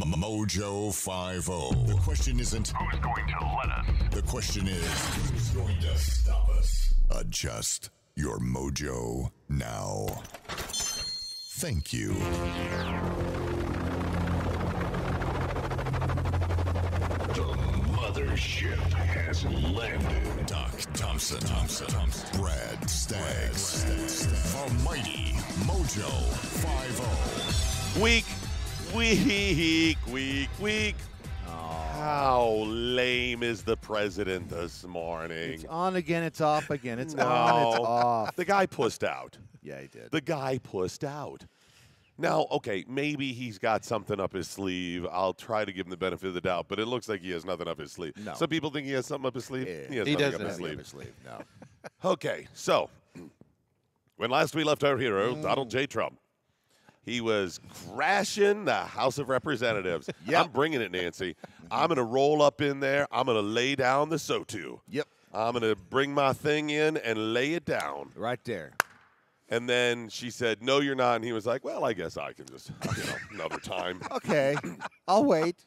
MoJo 50. The question isn't who's going to let us. The question is who's going to stop us. Adjust your mojo now. Thank you. The mothership has landed. Doc Thompson. Brad Staggs. The mighty MoJo 50. Week. How lame is the president this morning? It's on again, it's off again. It's No. on, it's off. The guy pussed out. Yeah, he did. The guy pussed out. Now, okay, maybe he's got something up his sleeve. I'll try to give him the benefit of the doubt, but it looks like he has nothing up his sleeve. No. Some people think he has something up his sleeve. Yeah. He has He nothing doesn't up his have sleeve. up his sleeve, no. Okay, so when last we left our hero, Donald J. Trump, he was crashing the House of Representatives. Yep. I'm bringing it, Nancy. I'm going to roll up in there. I'm going to lay down the SOTU. Yep. I'm going to bring my thing in and lay it down. Right there. And then she said, no, you're not. And he was like, well, I guess I can just, another time. Okay. I'll wait.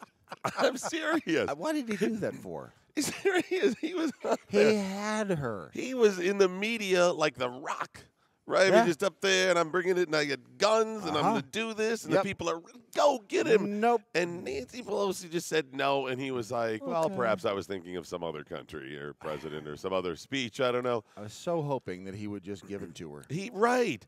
I'm serious. Why did he do that for? He's serious. He was He had her. He was in the media like The Rock. Right? Yeah. He's just up there, and I'm bringing it, and I get guns, and I'm going to do this, and Yep. the people are, go get him. Nope. And Nancy Pelosi just said no, and he was like, well, Okay. perhaps I was thinking of some other country or president or some other speech. I don't know. I was so hoping that he would just give it to her. He writes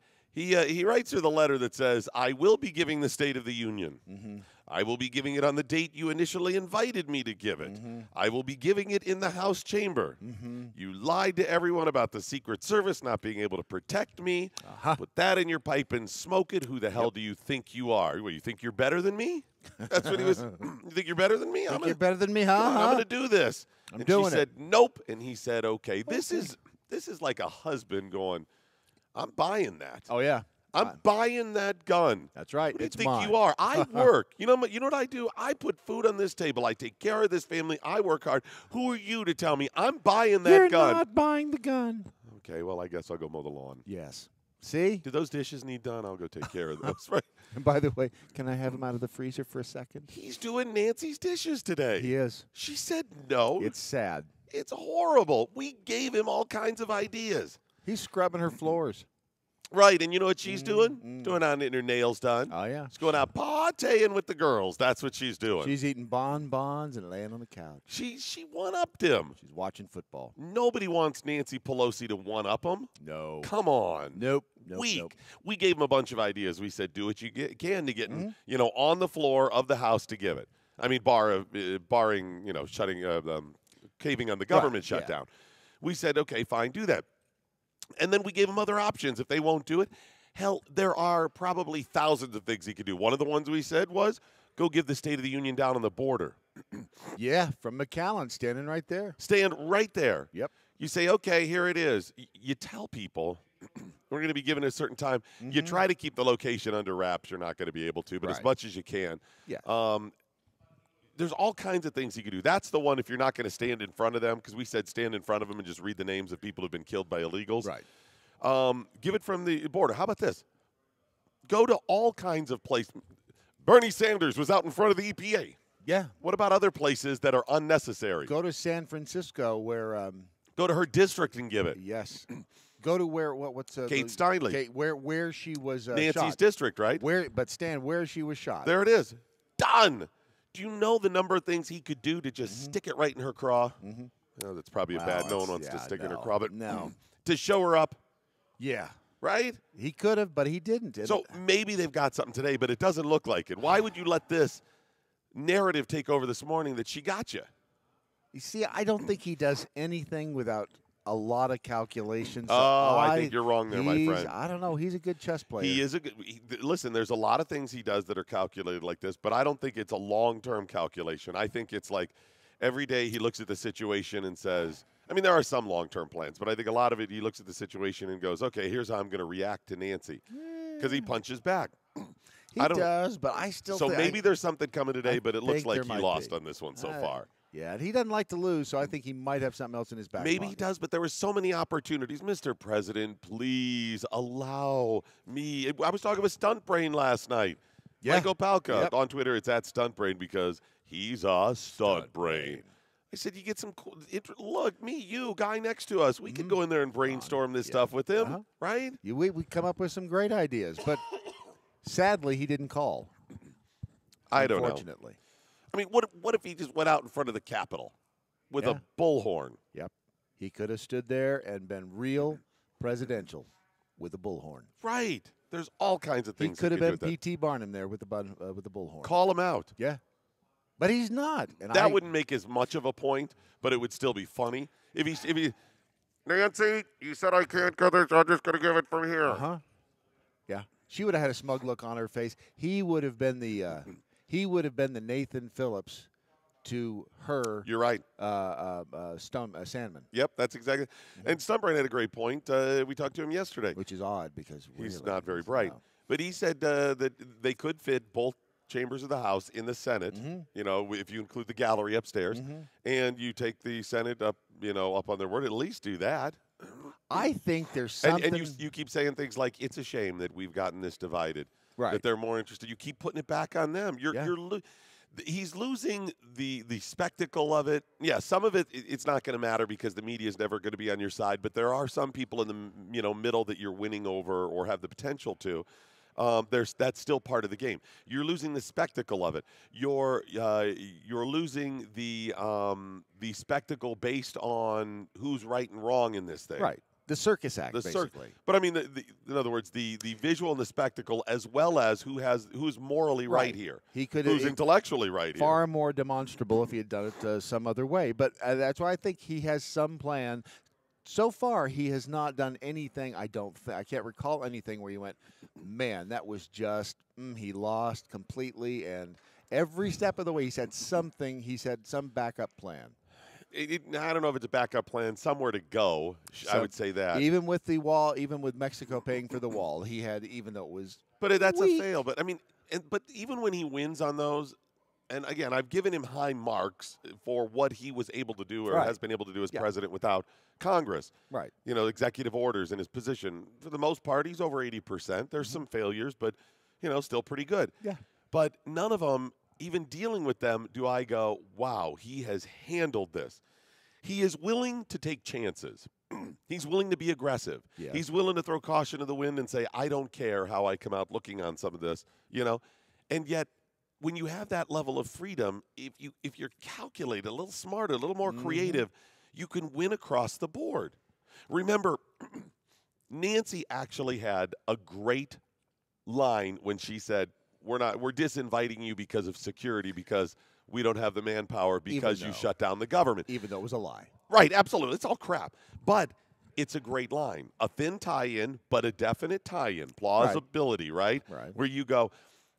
her the letter that says, I will be giving the State of the Union. Mm-hmm. I will be giving it on the date you initially invited me to give it. Mm-hmm. I will be giving it in the House chamber. Mm-hmm. You lied to everyone about the Secret Service not being able to protect me. Put that in your pipe and smoke it. Who the hell do you think you are? What, you think you're better than me? That's what he was. You think you're better than me? Think you're better than me, huh? I'm going to do this. I'm and doing she it. said, nope. And he said, okay. This is like a husband going, I'm buying that. Oh, yeah. I'm buying that gun. That's right. Who do you It's think mine. you are? I work. You know what I do? I put food on this table. I take care of this family. I work hard. Who are you to tell me I'm buying that You're gun? not buying the gun. Okay, well, I guess I'll go mow the lawn. Yes. See? Do those dishes need done? I'll go take care of those. Right? And by the way, can I have him out of the freezer for a second? He's doing Nancy's dishes today. He is. She said no. It's sad. It's horrible. We gave him all kinds of ideas. He's scrubbing her floors. Right, and you know what she's doing? Doing on getting her nails done. Oh, yeah. She's going out partying with the girls. That's what she's doing. She's eating bonbons and laying on the couch. She one-upped him. She's watching football. Nobody wants Nancy Pelosi to one-up him. No. Come on. Nope. Weak. Nope. We gave him a bunch of ideas. We said, do what you can to get, on the floor of the House to give it. I mean, barring, shutting, caving on the government Right, yeah. shutdown. We said, okay, fine, do that. And then we gave him other options. If they won't do it, hell, there are probably thousands of things he could do. One of the ones we said was go give the State of the Union down on the border. Yeah, from McAllen, standing right there. Stand right there. Yep. You say, okay, here it is. You tell people we're going to be given a certain time. You try to keep the location under wraps. You're not going to be able to, but as Right. much as you can. Yeah. There's all kinds of things he could do. That's the one if you're not going to stand in front of them, because we said stand in front of them and just read the names of people who've been killed by illegals. Right. Give it from the border. How about this? Go to all kinds of places. Bernie Sanders was out in front of the EPA. Yeah. What about other places that are unnecessary? Go to San Francisco where Go to her district and give it. yes. Go to where what's Kate Steinle. Kate, where she was Nancy's shot. district, right? But Stan, where she was shot. There it is. Done. Do you know the number of things he could do to just stick it right in her craw? Oh, that's probably a bad. No one wants to stick in her craw, but no. To show her up, Yeah. right? He could have, but he didn't. So maybe they've got something today, but it doesn't look like it. Why would you let this narrative take over this morning that she got you? You see, I don't think he does anything without a lot of calculations. Oh, I think you're wrong there, my friend. I don't know. He's a good chess player. He is a good. Listen, there's a lot of things he does that are calculated like this, but I don't think it's a long-term calculation. I think it's like every day he looks at the situation and says, I mean, there are some long-term plans, but I think a lot of it he looks at the situation and goes, okay, here's how I'm going to react to Nancy, because he punches back. He does, but I still So think maybe there's something coming today, but it looks think like there he might lost be. on this one so far. Yeah, and he doesn't like to lose, so I think he might have something else in his back Maybe pocket. he does, but there were so many opportunities. Mr. President, please allow me. I was talking with Stunt Brain last night. Yeah. Like Opalka. Yep. On Twitter, it's at Stuntbrain because he's a stunt brain. I said, you get some cool. Look, me, you, guy next to us. We could go in there and brainstorm this stuff with him, right? We come up with some great ideas, but sadly, he didn't call. I don't know. Unfortunately. I mean, what if he just went out in front of the Capitol with a bullhorn? Yep. He could have stood there and been real presidential with a bullhorn. Right. There's all kinds of He things. could have been P.T. P.T. Barnum there with the bullhorn. Call him out. Yeah. But he's not. And That wouldn't make as much of a point, but it would still be funny. If he Nancy, you said I can't go there, so I'm just going to give it from here. Yeah. She would have had a smug look on her face. He would have been the Nathan Phillips to her. You're right. Sandman. Yep, that's exactly. And Stuntbrain had a great point. We talked to him yesterday. Which is odd because he's really, not very bright. No. But he said that they could fit both chambers of the House in the Senate, you know, if you include the gallery upstairs, and you take the Senate up, you know, up on their word, at least do that. I think there's something. And you keep saying things like, it's a shame that we've gotten this divided, right? That they're more interested. You keep putting it back on them. He's losing the spectacle of it. Yeah, some of it's not going to matter because the media is never going to be on your side, but there are some people in the middle that you're winning over or have the potential to. That's still part of the game. You're losing the spectacle of it. You're losing the spectacle based on who's right and wrong in this thing. Right. The circus act, basically. But I mean, in other words, the visual and the spectacle, as well as who's morally right here. Who's intellectually right here. Far more demonstrable if he had done it some other way. But that's why I think he has some plan. So far, he has not done anything. I can't recall anything where he went, man, that was just he lost completely. And every step of the way, he said something. He said some backup plan. I don't know if it's a backup plan, somewhere to go. I would say that. Even with the wall, even with Mexico paying for the wall, he had, even though it was. But that's weak. a fail. But I mean, but even when he wins on those, and again, I've given him high marks for what he was able to do or has been able to do as president without Congress. Right. You know, executive orders in his position. For the most part, he's over 80%. There's some failures, but, you know, still pretty good. Yeah. But none of them, even dealing with them, do I go, wow, he has handled this. He is willing to take chances. He's willing to be aggressive. Yeah. He's willing to throw caution to the wind and say, I don't care how I come out looking on some of this, you know. And yet, when you have that level of freedom, if you're calculated, a little smarter, a little more creative, you can win across the board. Remember, Nancy actually had a great line when she said, we're disinviting you because of security, because we don't have the manpower, because you shut down the government. Even though it was a lie. Right, absolutely. It's all crap. But it's a great line. A thin tie-in, but a definite tie-in. Plausibility, right? Right. Where you go,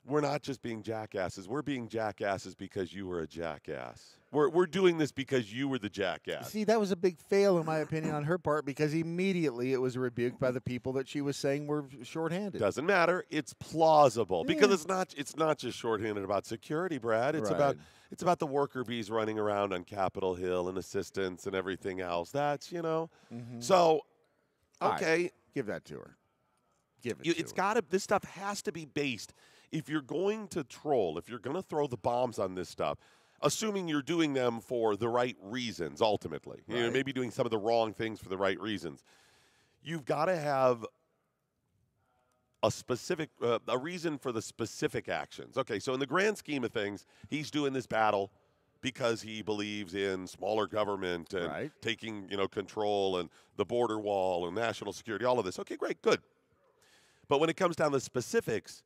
we're not just being jackasses. We're being jackasses because you were a jackass. We're doing this because you were the jackass. See, that was a big fail, in my opinion, on her part, because immediately it was rebuked by the people that she was saying were shorthanded. Doesn't matter. It's plausible because it's not just shorthanded about security, Brad. It's about the worker bees running around on Capitol Hill and assistants and everything else. That's, you know. So, okay. Right. Give that to her. Give it to her. This stuff has to be based. If you're going to troll, if you're going to throw the bombs on this stuff, assuming you're doing them for the right reasons, ultimately, you know, maybe doing some of the wrong things for the right reasons, you've got to have a specific a reason for the specific actions. Okay, so in the grand scheme of things, he's doing this battle because he believes in smaller government and taking, you know, control and the border wall and national security, all of this. Okay, great, good. But when it comes down to specifics,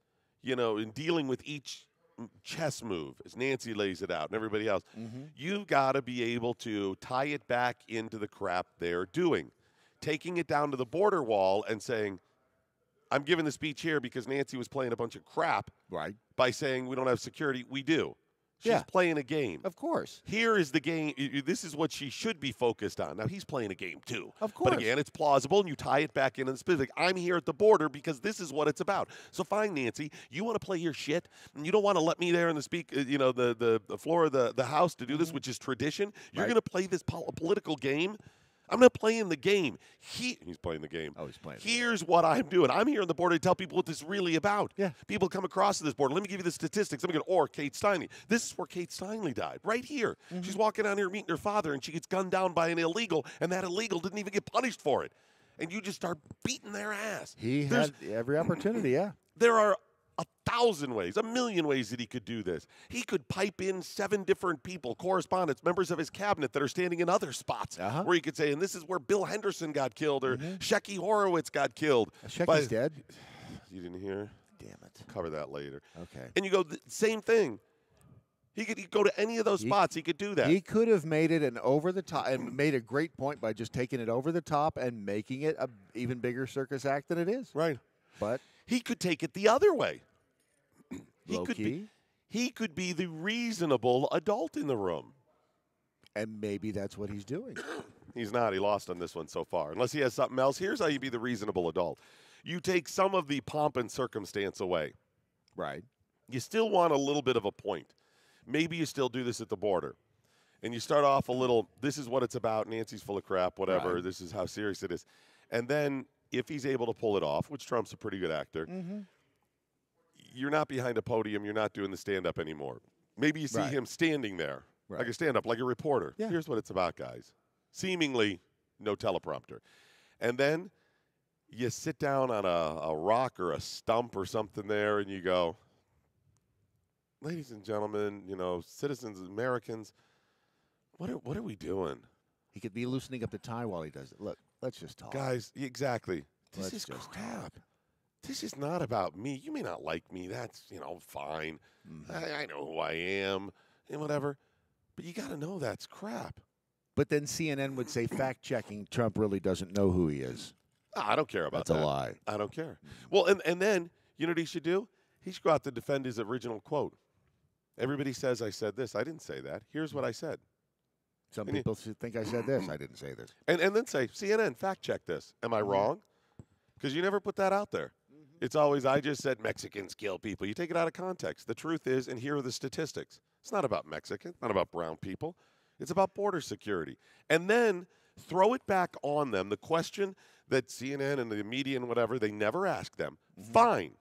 you know, in dealing with each chess move, as Nancy lays it out and everybody else, you've got to be able to tie it back into the crap they're doing. Taking it down to the border wall and saying, I'm giving the speech here because Nancy was playing a bunch of crap by saying we don't have security. We do. She's playing a game. Of course. Here is the game. This is what she should be focused on. Now, he's playing a game, too. Of course. But again, it's plausible, and you tie it back into the specific. I'm here at the border because this is what it's about. So fine, Nancy, you want to play your shit, and you don't want to let me there in the the floor of the House to do this, which is tradition. You're going to play this political game. I'm not playing the game. He's playing the game. Oh, he's playing. Here's what I'm doing. I'm here on the board to tell people what this is really about. Yeah. People come across to this board. Let me give you the statistics. Or Kate Steinle. This is where Kate Steinle died, right here. Mm-hmm. She's walking down here meeting her father, and she gets gunned down by an illegal, and that illegal didn't even get punished for it. And you just start beating their ass. He had every opportunity, yeah. There are 1,000 ways, 1,000,000 ways that he could do this. He could pipe in 7 different people, correspondents, members of his cabinet that are standing in other spots where he could say, and this is where Bill Henderson got killed or Shecky Horowitz got killed. Shecky's dead. You didn't hear? Damn it. Cover that later. Okay. And you go, same thing. He could go to any of those spots. He could do that. He could have made it an over the top and made a great point by just taking it over the top and making it an even bigger circus act than it is. Right. But he could take it the other way. He could be the reasonable adult in the room. And maybe that's what he's doing. He's not. He lost on this one so far. Unless he has something else. Here's how you be the reasonable adult. You take some of the pomp and circumstance away. Right. You still want a little bit of a point. Maybe you still do this at the border. And you start off a little, this is what it's about. Nancy's full of crap, whatever. Right. This is how serious it is. And then if he's able to pull it off, which Trump's a pretty good actor, you're not behind a podium. You're not doing the stand-up anymore. Maybe you see him standing there, like a stand-up, like a reporter. Yeah. Here's what it's about, guys. Seemingly no teleprompter. And then you sit down on a rock or a stump or something there, and you go, ladies and gentlemen, citizens, Americans, what are we doing? He could be loosening up the tie while he does it. Look, let's just talk. Guys, exactly. This Let's is just crap. talk. This is not about me. You may not like me. That's, fine. I know who I am and whatever. But you got to know that's crap. But then CNN would say fact-checking, Trump really doesn't know who he is. I don't care about that. That's a lie. I don't care. Well, and then, you know what he should do? He should go out to defend his original quote. Everybody says I said this. I didn't say that. Here's what I said. Some people think I said this. I didn't say this. And then say, CNN, fact check this. Am I wrong? Because you never put that out there. It's always, I just said Mexicans kill people. You take it out of context. The truth is, and here are the statistics. It's not about Mexicans, not about brown people. It's about border security. And then throw it back on them. The question that CNN and the media and whatever, they never ask them. Fine.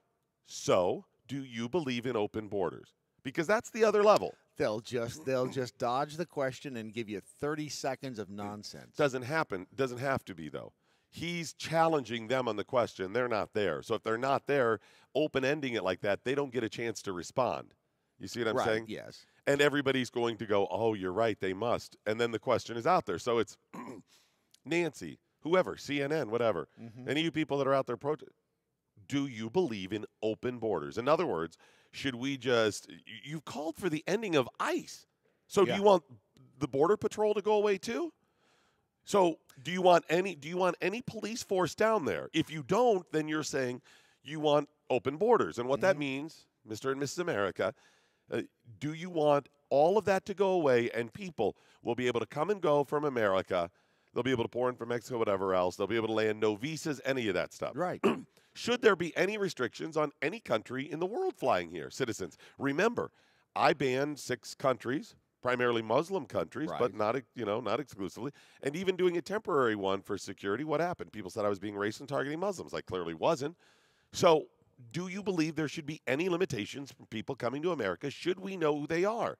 So, do you believe in open borders? Because that's the other level. They'll just dodge the question and give you 30 seconds of nonsense. Doesn't happen. Doesn't have to be, though. He's challenging them on the question. They're not there. So if they're not there, open-ending it like that, they don't get a chance to respond. You see what I'm saying? Yes. And everybody's going to go, oh, you're right, they must. And then the question is out there. So it's Nancy, whoever, CNN, whatever. Any of you people that are out there protesting, do you believe in open borders? In other words, should we just – you've called for the ending of ICE. So do you want the Border Patrol to go away too? So do you want any police force down there? If you don't, then you're saying you want open borders. And what that means, Mr. and Mrs. America, do you want all of that to go away and people will be able to come and go from America? They'll be able to pour in from Mexico, whatever else. They'll be able to land, no visas, any of that stuff. Right. Should there be any restrictions on any country in the world flying here, citizens? Remember, I banned 6 countries, primarily Muslim countries, but not exclusively, and even doing a temporary one for security. What happened? People said I was being racist and targeting Muslims. I clearly wasn't. So do you believe there should be any limitations for people coming to America? Should we know who they are?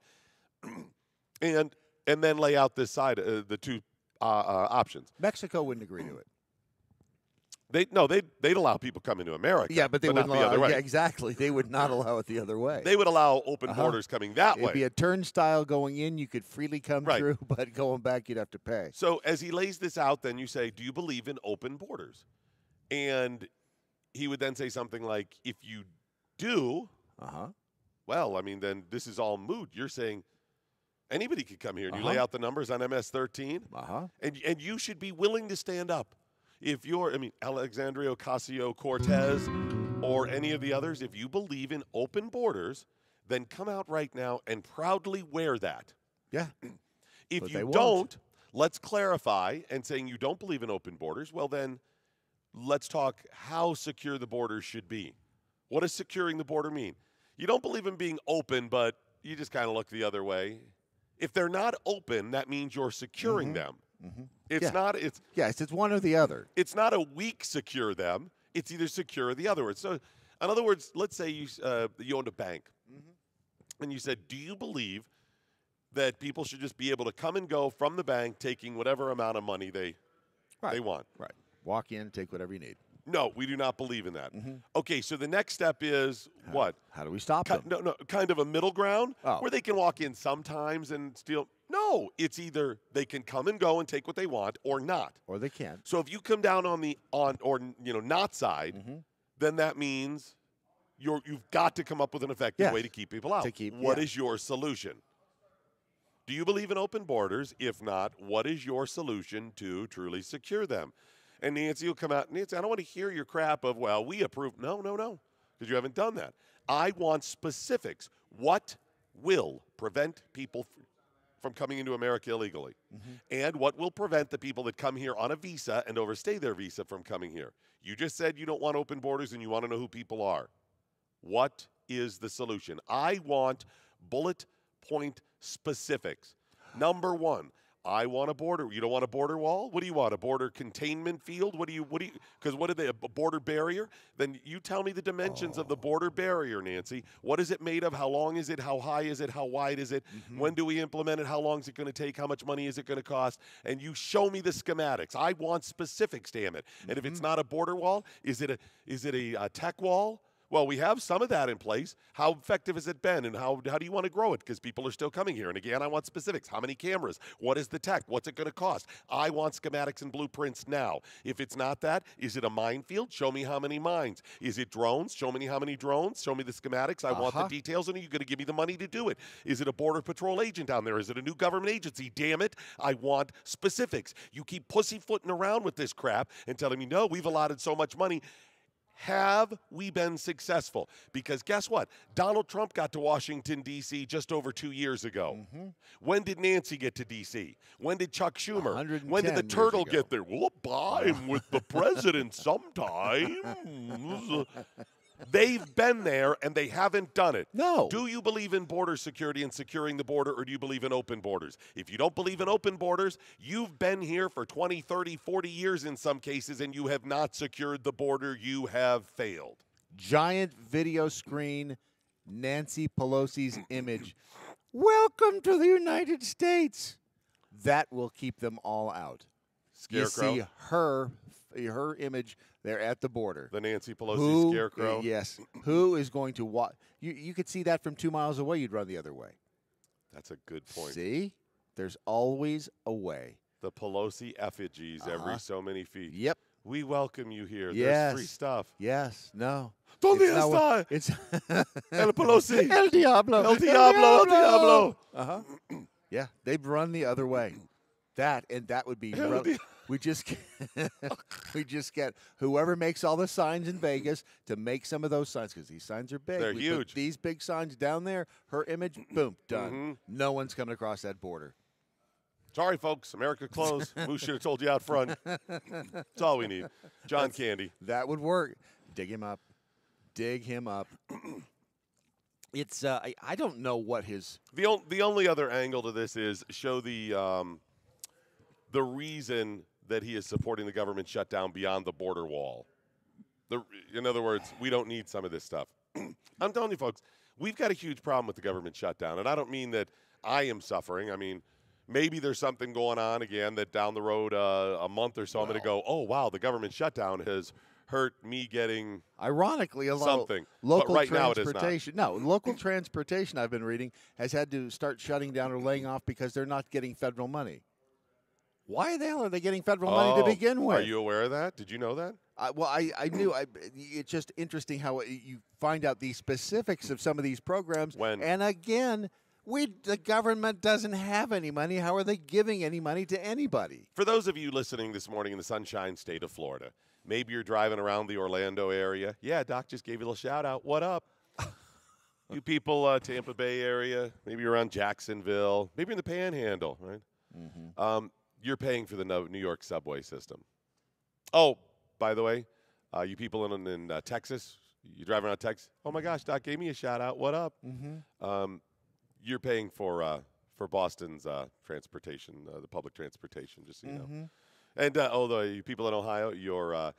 and then lay out this side, the two options. Mexico wouldn't agree to it. They'd allow people coming to America. Yeah, but they wouldn't not the allow. other way. Yeah, exactly. They would not allow it the other way. They would allow open borders coming that way. It'd be a turnstile going in. You could freely come through, but going back, you'd have to pay. So as he lays this out, then you say, do you believe in open borders? And he would then say something like, if you do, well, I mean, then this is all moot. You're saying anybody could come here. And you lay out the numbers on MS-13. And you should be willing to stand up. If you're, Alexandria Ocasio-Cortez or any of the others, if you believe in open borders, then come out right now and proudly wear that. Yeah. If you don't, let's clarify and saying you don't believe in open borders, well then let's talk how secure the borders should be. What does securing the border mean? You don't believe in being open, but you just kind of look the other way. If they're not open, that means you're securing them. It's Yeah. not. It's Yes, it's one or the other. it's not a weak secure them. It's either secure or the other. So, in other words, let's say you owned a bank, and you said, "Do you believe that people should just be able to come and go from the bank, taking whatever amount of money they want?" Right. Walk in, take whatever you need. No, we do not believe in that. Okay, so the next step is what? How do we stop them? No, kind of a middle ground Oh. where they can walk in sometimes and steal. No, it's either they can come and go and take what they want or not. Or they can't. So if you come down on the not side, then that means you've got to come up with an effective Yes. way to keep people out. To keep- What yeah. is your solution? Do you believe in open borders? If not, what is your solution to truly secure them? And Nancy will come out. Nancy, I don't want to hear your crap of, well, we approve. No, because you haven't done that. I want specifics. What will prevent people from coming into America illegally? And what will prevent the people that come here on a visa and overstay their visa from coming here? You just said you don't want open borders and you want to know who people are. What is the solution? I want bullet point specifics. Number one, I want a border. You don't want a border wall? What do you want? A border containment field? Because what are they, a border barrier? Then you tell me the dimensions of the border barrier, Nancy. What is it made of? How long is it? How high is it? How wide is it? When do we implement it? How long is it going to take? How much money is it going to cost? And you show me the schematics. I want specifics, damn it. And if it's not a border wall, is it a tech wall? Well, we have some of that in place. How effective has it been, and how do you want to grow it? Because people are still coming here. And again, I want specifics. How many cameras? What is the tech? What's it going to cost? I want schematics and blueprints now. If it's not that, is it a minefield? Show me how many mines. Is it drones? Show me how many drones. Show me the schematics. I want the details, and are you going to give me the money to do it? Is it a border patrol agent down there? Is it a new government agency? Damn it, I want specifics. You keep pussyfooting around with this crap and telling me, no, we've allotted so much money. Have we been successful? Because guess what? Donald Trump got to Washington, D.C. just over 2 years ago. When did Nancy get to D.C.? When did Chuck Schumer? When did the 110 turtle years ago. get there? Well, I'm with the president sometime. They've been there, and they haven't done it. No. Do you believe in border security and securing the border, or do you believe in open borders? If you don't believe in open borders, you've been here for 20, 30, 40 years in some cases, and you have not secured the border. You have failed. Giant video screen, Nancy Pelosi's image. Welcome to the United States. That will keep them all out. Scarecrow. You see her image there at the border. The Nancy Pelosi scarecrow. Yes. Who is going to watch? You could see that from 2 miles away. You'd run the other way. That's a good point. See? There's always a way. The Pelosi effigies every so many feet. Yep. We welcome you here. Yes. There's free stuff. Yes. No. ¿Dónde It's not está? what- It's El Pelosi. El Diablo. El Diablo. El Diablo. Yeah, they'd run the other way. That would be. We just get whoever makes all the signs in Vegas to make some of those signs because these signs are big. They're We put huge. these big signs down there. Her image, boom, done. No one's coming across that border. Sorry, folks. America closed. We should have told you out front. That's all we need. John Candy. That would work. Dig him up. Dig him up. It's I don't know what his The only other angle to this is show the reason that he is supporting the government shutdown beyond the border wall. In other words, we don't need some of this stuff. I'm telling you, folks, we've got a huge problem with the government shutdown, and I don't mean that I am suffering. I mean, maybe there's something going on again that down the road a month or so I'm going to go, oh, wow, the government shutdown has hurt me getting ironically a lot something. of local But right now it is not. transportation. No, local transportation I've been reading has had to start shutting down or laying off because they're not getting federal money. Why the hell are they getting federal money to begin with? Are you aware of that? Did you know that? I knew. It's just interesting how you find out the specifics of some of these programs. When? And again, the government doesn't have any money. How are they giving any money to anybody? For those of you listening this morning in the Sunshine State of Florida, maybe you're driving around the Orlando area. Yeah, Doc just gave you a little shout out. What up? You people, Tampa Bay area, maybe you're around Jacksonville, maybe in the Panhandle, right? You're paying for the New York subway system. Oh, by the way, you people in Texas, you drive around Texas. Oh my gosh, Doc gave me a shout out. What up? You're paying for for Boston's transportation, the public transportation, just so you know. And although you people in Ohio, you're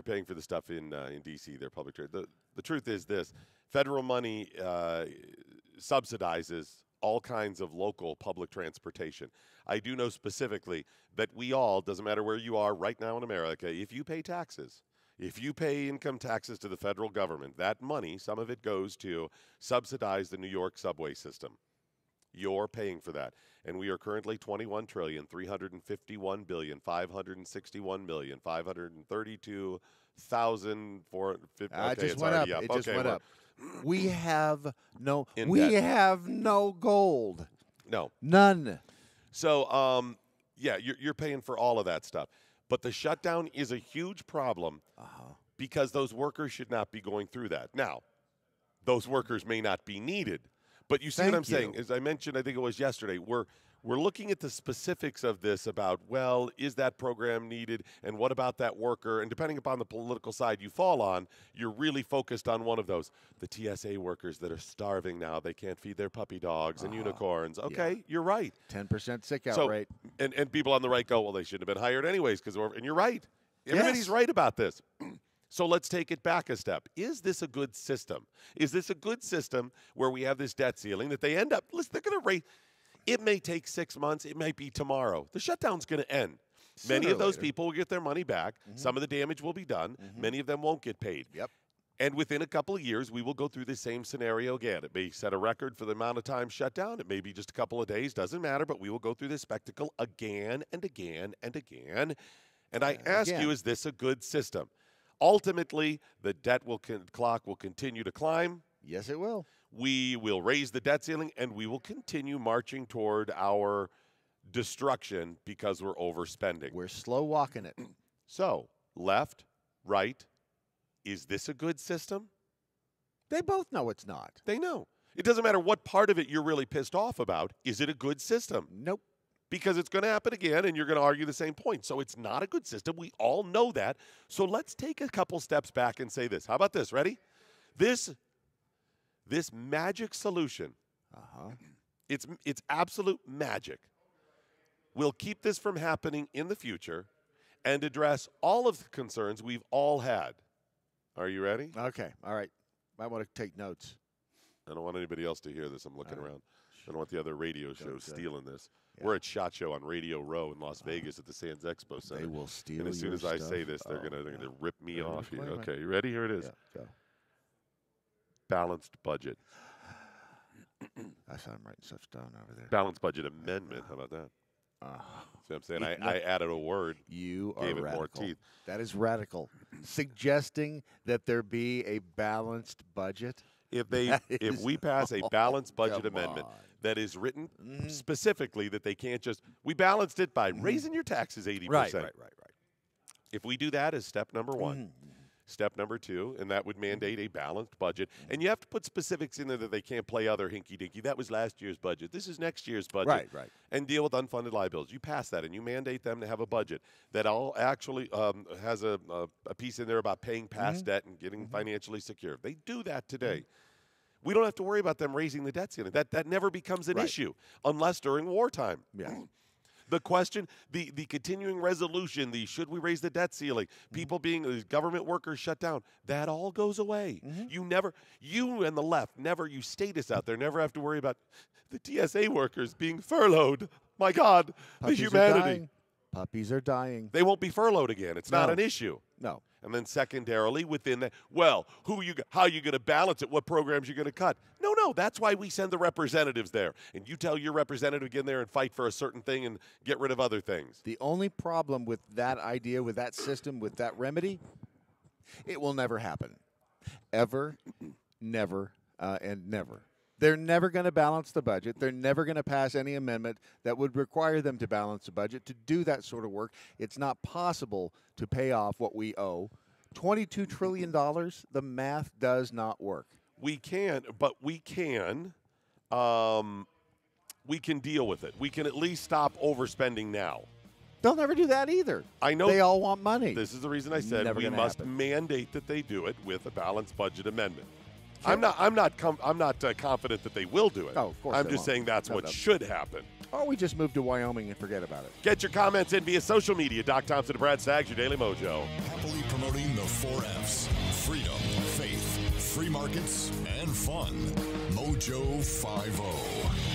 paying for the stuff in D.C., their public transit. The truth is this: federal money subsidizes all kinds of local public transportation. I do know specifically that we all, doesn't matter where you are right now in America, if you pay taxes, if you pay income taxes to the federal government, that money, some of it goes to subsidize the New York subway system. You're paying for that. And we are currently $21,351,562,532,450. I just went up. It just went up. We have no gold. No. None. So, you're paying for all of that stuff. But the shutdown is a huge problem because those workers should not be going through that. Now, those workers may not be needed. But you see what I'm saying? As I mentioned, I think it was yesterday, we're looking at the specifics of this about, well, is that program needed, and what about that worker? And depending upon the political side you fall on, you're really focused on one of those. The TSA workers that are starving now, they can't feed their puppy dogs and unicorns. Okay, you're right. 10% sick-out rate. And people on the right go, well, they shouldn't have been hired anyways. And you're right. Everybody's right about this. So let's take it back a step. Is this a good system? Is this a good system where we have this debt ceiling that they end up, listen, they're going to rate. It may take 6 months. It might be tomorrow. The shutdown's going to end. Many of those people will get their money back. Some of the damage will be done. Many of them won't get paid. Yep. And within a couple of years, we will go through the same scenario again. It may set a record for the amount of time shut down. It may be just a couple of days. Doesn't matter. But we will go through this spectacle again and again and again. And I ask you, is this a good system? Ultimately, the debt clock will continue to climb. Yes, it will. We will raise the debt ceiling, and we will continue marching toward our destruction because we're overspending. We're slow walking it. So, left, right, is this a good system? They both know it's not. They know. It doesn't matter what part of it you're really pissed off about. Is it a good system? Nope. Because it's going to happen again, and you're going to argue the same point. So it's not a good system. We all know that. So let's take a couple steps back and say this. How about this? Ready? This magic solution, it's absolute magic, will keep this from happening in the future and address all of the concerns we've all had. Are you ready? Okay. All right. Might want to take notes. I don't want anybody else to hear this. I'm looking around. I don't want the other radio shows stealing this. Yeah. We're at SHOT Show on Radio Row in Las Vegas at the Sands Expo Center. They will steal. And as soon as I say this, they're gonna rip me off here. Okay, you ready? Here it is. Yeah, go. Balanced budget. I'm writing stuff down over there. Balanced budget amendment. How about that? See what I'm saying? I added a word. You are gave it radical. more teeth. That is radical. Suggesting that there be a balanced budget. If we pass a balanced budget amendment that is written specifically that they can't just, we balanced it by raising your taxes 80%. Right. If we do that as step number one, step number two, and that would mandate a balanced budget. And you have to put specifics in there that they can't play other hinky-dinky. That was last year's budget. This is next year's budget. Right. And deal with unfunded liabilities. You pass that, and you mandate them to have a budget that all actually has a piece in there about paying past debt and getting financially secure. They do that today. We don't have to worry about them raising the debt ceiling. That never becomes an issue unless during wartime. Yeah. The question, the continuing resolution, the should we raise the debt ceiling, people being government workers shut down, that all goes away. You and the left, you statists out there, never have to worry about the TSA workers being furloughed. My God, the humanity. Puppies are dying. They won't be furloughed again. It's not an issue. No. And then secondarily, within that, well, how are you going to balance it? What programs are you going to cut? No. That's why we send the representatives there. And you tell your representative to get in there and fight for a certain thing and get rid of other things. The only problem with that idea, with that system, with that remedy, it will never happen. Ever, never, and never. They're never going to balance the budget. They're never going to pass any amendment that would require them to balance the budget. To do that sort of work, it's not possible to pay off what we owe. $22 trillion, the math does not work. We can deal with it. We can at least stop overspending now. They'll never do that either. I know. They all want money. This is the reason I said we must mandate that they do it with a balanced budget amendment. I'm not confident that they will do it. Oh, of course I'm they just won't. saying that's No, what no. should happen. Or we just move to Wyoming and forget about it. Get your comments in via social media. Doc Thompson and Brad Staggs, your Daily Mojo. Happily promoting the 4 F's: freedom, faith, free markets, and fun. Mojo 50.